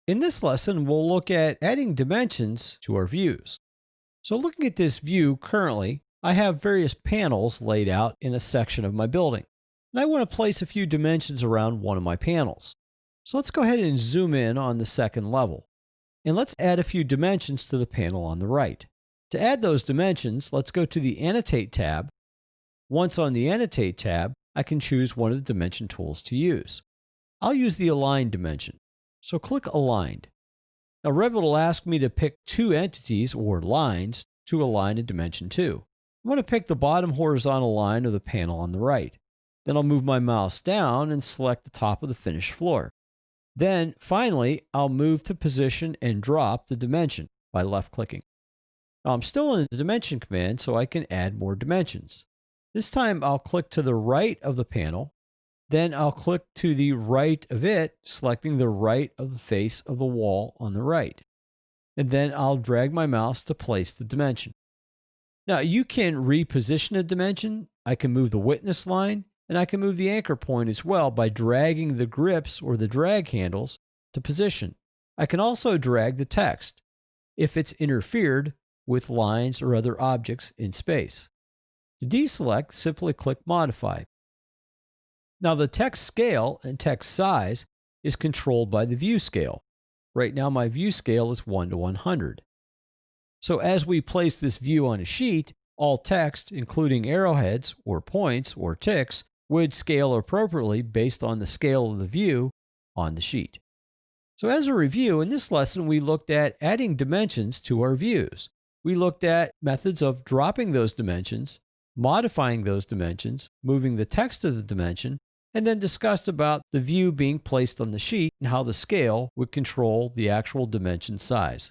In this lesson, we'll look at adding dimensions to our views. So looking at this view currently, I have various panels laid out in a section of my building. And I want to place a few dimensions around one of my panels. So let's go ahead and zoom in on the second level. And let's add a few dimensions to the panel on the right. To add those dimensions, let's go to the Annotate tab. Once on the Annotate tab, I can choose one of the dimension tools to use. I'll use the Align dimension. So click Aligned. Now Revit will ask me to pick two entities or lines to align a dimension to. I'm going to pick the bottom horizontal line of the panel on the right. Then I'll move my mouse down and select the top of the finished floor. Then finally, I'll move to position and drop the dimension by left-clicking. Now I'm still in the dimension command, so I can add more dimensions. This time I'll click to the right of the panel. Then I'll click to the right of it, selecting the right of the face of the wall on the right. And then I'll drag my mouse to place the dimension. Now you can reposition a dimension. I can move the witness line, and I can move the anchor point as well by dragging the grips or the drag handles to position. I can also drag the text if it's interfered with lines or other objects in space. To deselect, simply click Modify. Now the text scale and text size is controlled by the view scale. Right now my view scale is 1 to 100. So as we place this view on a sheet, all text, including arrowheads or points or ticks, would scale appropriately based on the scale of the view on the sheet. So as a review, in this lesson we looked at adding dimensions to our views. We looked at methods of dropping those dimensions, modifying those dimensions, moving the text of the dimension, and then discussed about the view being placed on the sheet and how the scale would control the actual dimension size.